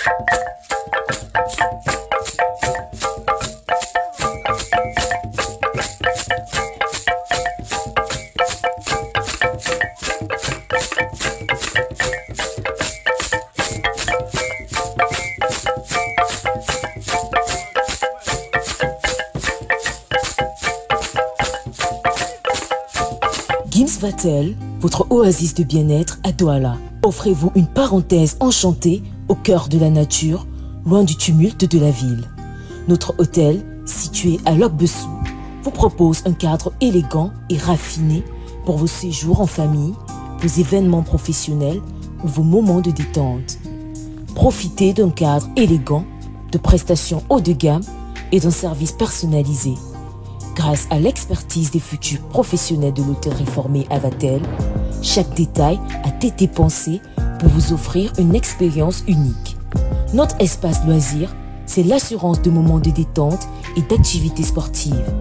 Gims Vatel, votre oasis de bien-être à Douala. Offrez-vous une parenthèse enchantée au cœur de la nature, loin du tumulte de la ville. Notre hôtel, situé à Lok-Bessou, vous propose un cadre élégant et raffiné pour vos séjours en famille, vos événements professionnels ou vos moments de détente. Profitez d'un cadre élégant, de prestations haut de gamme et d'un service personnalisé. Grâce à l'expertise des futurs professionnels de l'hôtellerie formée à Vatel, chaque détail a été pensé pour vous offrir une expérience unique. Notre espace loisir, c'est l'assurance de moments de détente et d'activités sportives.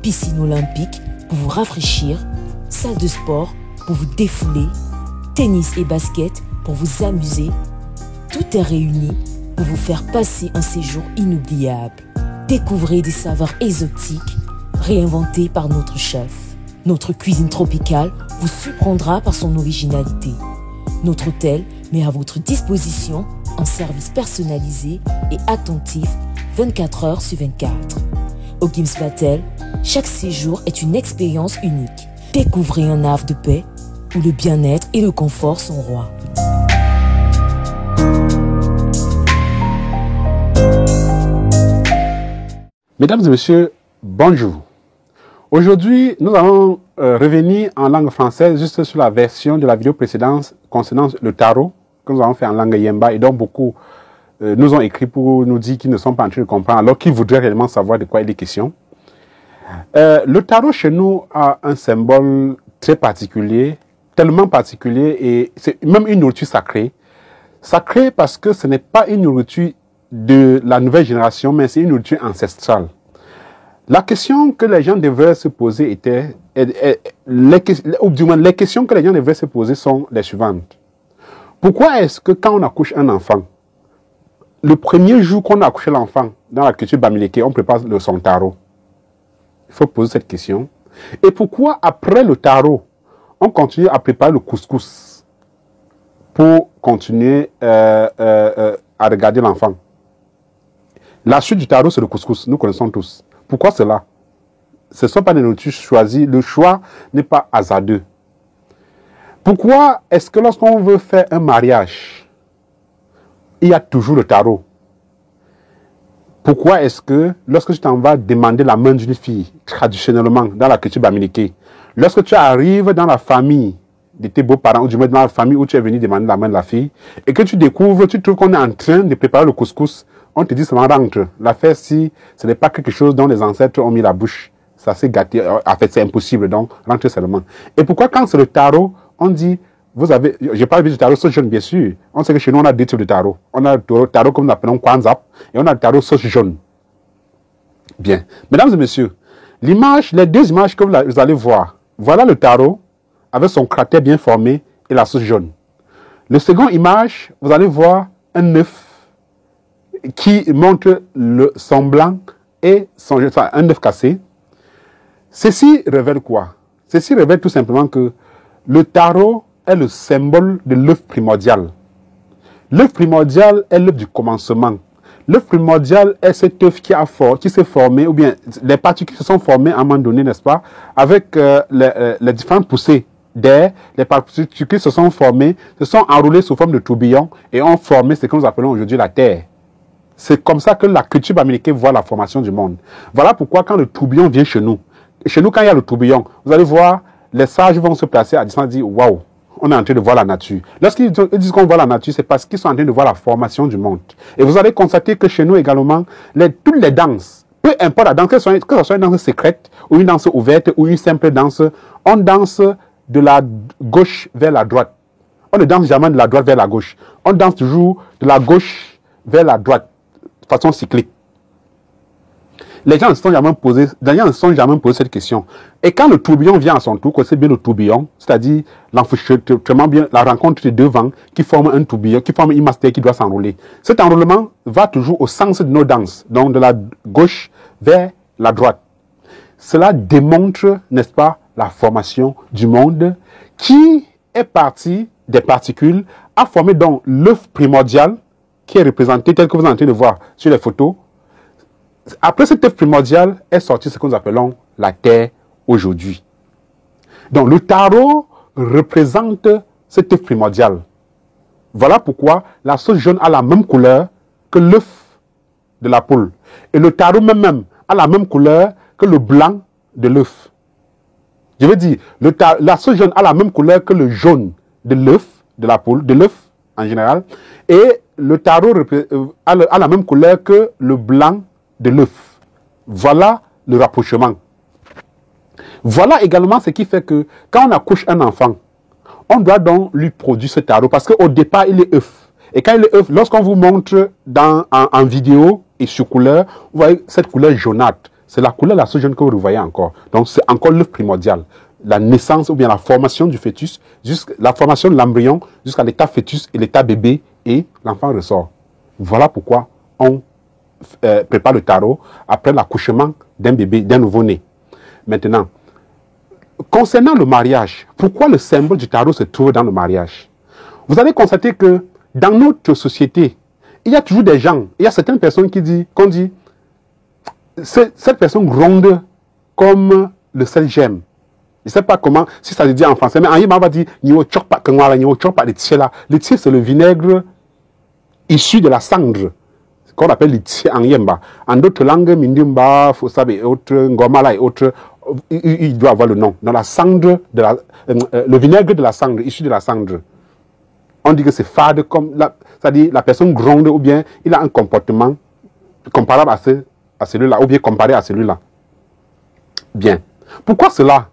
Piscine olympique pour vous rafraîchir, salle de sport pour vous défouler, tennis et basket pour vous amuser. Tout est réuni pour vous faire passer un séjour inoubliable. Découvrez des saveurs exotiques réinventées par notre chef. Notre cuisine tropicale vous surprendra par son originalité. Notre hôtel met à votre disposition un service personnalisé et attentif 24 heures sur 24. Au Gims Vatel, chaque séjour est une expérience unique. Découvrez un havre de paix où le bien-être et le confort sont rois. Mesdames et messieurs, bonjour. Aujourd'hui, nous allons revenir en langue française juste sur la version de la vidéo précédente concernant le tarot que nous avons fait en langue Yemba et dont beaucoup nous ont écrit pour nous dire qu'ils ne sont pas en train de comprendre alors qu'ils voudraient réellement savoir de quoi il est question. Le tarot chez nous a un symbole très particulier, tellement particulier et c'est même une nourriture sacrée. Sacrée parce que ce n'est pas une nourriture de la nouvelle génération mais c'est une nourriture ancestrale. La question que les gens devraient se poser était, ou du moins les questions que les gens devraient se poser sont les suivantes. Pourquoi est-ce que quand on accouche un enfant, le premier jour qu'on a accouché l'enfant, dans la culture bamileke, on prépare son tarot? Il faut poser cette question. Et pourquoi après le tarot, on continue à préparer le couscous pour continuer à regarder l'enfant? La suite du tarot, c'est le couscous, nous connaissons tous. Pourquoi cela? Ce ne sont pas des nourritures choisies. Le choix n'est pas hasardeux. Pourquoi est-ce que lorsqu'on veut faire un mariage, il y a toujours le tarot? Pourquoi est-ce que lorsque tu t'en vas demander la main d'une fille, traditionnellement dans la culture bamileke, lorsque tu arrives dans la famille de tes beaux-parents, ou du moins dans la famille où tu es venu demander la main de la fille, et que tu découvres, tu trouves qu'on est en train de préparer le couscous, on te dit seulement rentre. L'affaire, si ce n'est pas quelque chose dont les ancêtres ont mis la bouche, ça s'est gâté. En fait, c'est impossible, donc rentre seulement. Et pourquoi quand c'est le tarot, on dit, vous avez, je parle du tarot sauce jaune, bien sûr. On sait que chez nous, on a deux types de tarot. On a le tarot comme nous l'appelons Kwanzap, et on a le tarot sauce jaune. Bien. Mesdames et messieurs, les deux images que vous allez voir, voilà le tarot avec son cratère bien formé et la sauce jaune. Le second image, vous allez voir un œuf qui montre le semblant et un œuf cassé. Ceci révèle quoi? Ceci révèle tout simplement que le tarot est le symbole de l'œuf primordial. L'œuf primordial est l'œuf du commencement. L'œuf primordial est cet œuf qui s'est formé, ou bien les particules se sont formées à un moment donné, n'est-ce pas, avec les différentes poussées d'air. Les particules se sont formées, se sont enroulées sous forme de tourbillon et ont formé ce que nous appelons aujourd'hui la Terre. C'est comme ça que la culture bamileke voit la formation du monde. Voilà pourquoi quand le tourbillon vient chez nous, quand il y a le tourbillon, vous allez voir, les sages vont se placer à distance et dire, waouh, on est en train de voir la nature. Lorsqu'ils disent qu'on voit la nature, c'est parce qu'ils sont en train de voir la formation du monde. Et vous allez constater que chez nous également, toutes les danses, peu importe la danse, que ce soit une danse secrète, ou une danse ouverte, ou une simple danse, on danse de la gauche vers la droite. On ne danse jamais de la droite vers la gauche. On danse toujours de la gauche vers la droite, de façon cyclique. Les gens ne se sont jamais posé, cette question. Et quand le tourbillon vient à son tour, c'est bien le tourbillon, c'est-à-dire l'enfouchement, bien la rencontre des deux vents qui forment un tourbillon, qui forment une masse qui doit s'enrouler. Cet enroulement va toujours au sens de nos danses, donc de la gauche vers la droite. Cela démontre, n'est-ce pas, la formation du monde qui est parti des particules, a formé donc l'œuf primordial qui est représenté tel que vous êtes en train de voir sur les photos. Après cet œuf primordial est sorti ce que nous appelons la Terre aujourd'hui. Donc le tarot représente cet œuf primordial. Voilà pourquoi la sauce jaune a la même couleur que l'œuf de la poule. Et le tarot même a la même couleur que le blanc de l'œuf. Je veux dire, la sauce jaune a la même couleur que le jaune de l'œuf, de la poule, de l'œuf en général. Et le tarot a la même couleur que le blanc de l'œuf. Voilà le rapprochement. Voilà également ce qui fait que quand on accouche un enfant, on doit donc lui produire ce tarot parce qu'au départ, il est œuf. Et quand il est œuf, lorsqu'on vous montre en vidéo et sur couleur, vous voyez cette couleur jaunâtre. C'est la couleur de la sauce jaune que vous voyez encore. Donc c'est encore l'œuf primordial. La naissance ou bien la formation du fœtus, la formation de l'embryon jusqu'à l'état fœtus et l'état bébé et l'enfant ressort. Voilà pourquoi on prépare le tarot après l'accouchement d'un bébé, d'un nouveau-né. Maintenant, concernant le mariage, pourquoi le symbole du tarot se trouve dans le mariage? Vous allez constater que dans notre société, il y a toujours des gens, il y a certaines personnes qu'on dit, cette personne gronde comme le sel gemme. Je ne sais pas comment, si ça se dit en français, mais en yéma, on va dire, le tiers, c'est le vinaigre issu de la cendre, qu'on appelle le tiers en yéma. En d'autres langues, mindimba, fosabe et autres, ngomala et autres, il doit avoir le nom. Dans la cendre, le vinaigre de la cendre, issu de la cendre. On dit que c'est fade, c'est-à-dire la personne gronde ou bien il a un comportement comparable à celui-là, ou bien comparé à celui-là. Bien. Pourquoi cela?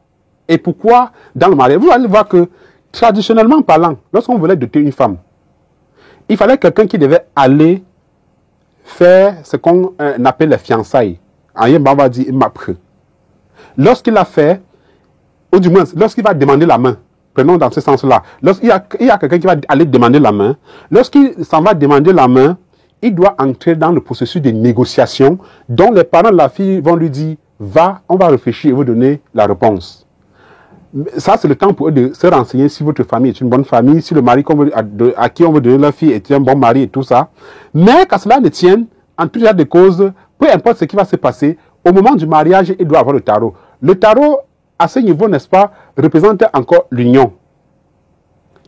Et pourquoi dans le mariage? Vous allez voir que, traditionnellement parlant, lorsqu'on voulait doter une femme, il fallait quelqu'un qui devait aller faire ce qu'on appelle les fiançailles. En yéma, on va dire mapre. Lorsqu'il a fait, ou du moins, lorsqu'il va demander la main, prenons dans ce sens-là, lorsqu'il y a quelqu'un qui va aller demander la main, lorsqu'il s'en va demander la main, il doit entrer dans le processus de négociation dont les parents de la fille vont lui dire, va, on va réfléchir et vous donner la réponse. Ça, c'est le temps pour eux de se renseigner si votre famille est une bonne famille, si le mari à qui on veut donner leur fille est un bon mari et tout ça. Mais qu'à cela ne tienne, en tout état de cause, peu importe ce qui va se passer, au moment du mariage, il doit avoir le tarot. Le tarot, à ce niveau, n'est-ce pas, représente encore l'union,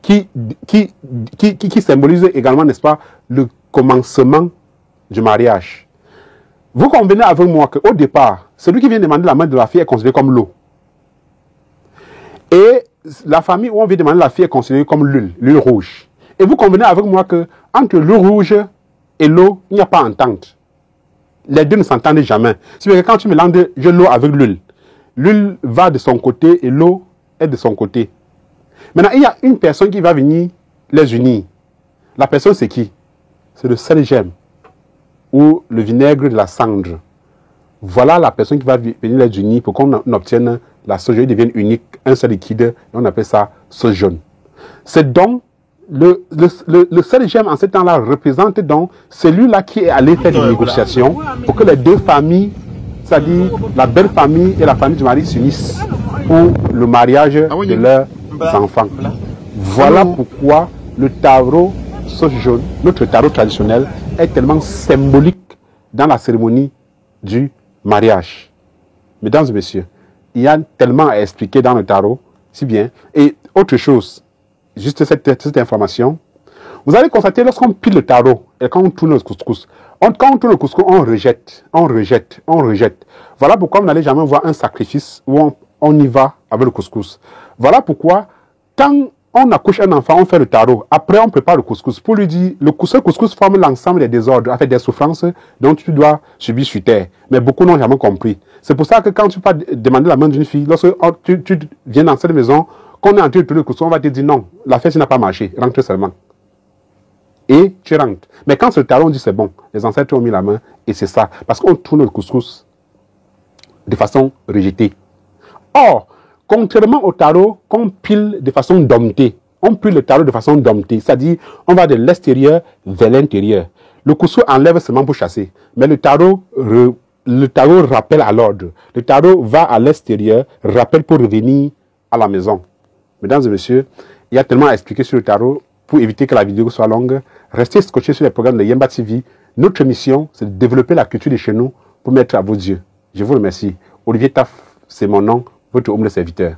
qui symbolise également, n'est-ce pas, le commencement du mariage. Vous convenez avec moi qu'au départ, celui qui vient demander la main de la fille est considéré comme l'eau. Et la famille où on vient demander la fille est considérée comme l'huile rouge. Et vous convenez avec moi que entre l'eau rouge et l'eau, il n'y a pas entente. Les deux ne s'entendent jamais. C'est-à-dire que quand tu mélanges l'eau avec l'huile, l'huile va de son côté et l'eau est de son côté. Maintenant, il y a une personne qui va venir les unir. La personne, c'est qui? C'est le sel gemme ou le vinaigre de la cendre. Voilà la personne qui va venir les unir pour qu'on obtienne la sauce jaune devienne unique, un seul liquide, et on appelle ça sauce jaune. C'est donc, le sel gemme en ce temps-là représente donc celui-là qui est allé faire des négociations pour que les deux familles, c'est-à-dire la belle famille et la famille du mari s'unissent pour le mariage de leurs enfants. Voilà pourquoi le tarot sauce jaune, notre tarot traditionnel, est tellement symbolique dans la cérémonie du mariage. Mesdames et messieurs, il y a tellement à expliquer dans le tarot, si bien. Et autre chose, juste cette information, vous allez constater lorsqu'on pile le tarot et quand on tourne le couscous, quand on tourne le couscous, on rejette. Voilà pourquoi vous n'allez jamais voir un sacrifice où on y va avec le couscous. Voilà pourquoi, quand on accouche un enfant, on fait le tarot. Après, on prépare le couscous pour lui dire, ce couscous forme l'ensemble des désordres, avec des souffrances dont tu dois subir sur terre. Mais beaucoup n'ont jamais compris. C'est pour ça que quand tu vas demander la main d'une fille, lorsque tu viens dans cette maison, qu'on est en train de tourner le couscous, on va te dire non, la fête n'a pas marché, rentre seulement. Et tu rentres. Mais quand c'est le tarot, on dit c'est bon. Les ancêtres ont mis la main et c'est ça. Parce qu'on tourne le couscous de façon rejetée. Or, contrairement au tarot qu'on pile de façon domptée, on pile le tarot de façon domptée, c'est-à-dire on va de l'extérieur vers l'intérieur. Le Kusu enlève seulement pour chasser, mais le tarot rappelle à l'ordre. Le tarot va à l'extérieur, rappelle pour revenir à la maison. Mesdames et messieurs, il y a tellement à expliquer sur le tarot. Pour éviter que la vidéo soit longue, restez scotchés sur les programmes de Yemba TV. Notre mission, c'est de développer la culture de chez nous pour mettre à vos yeux. Je vous remercie. Olivier Taf, c'est mon nom, votre homme de serviteur.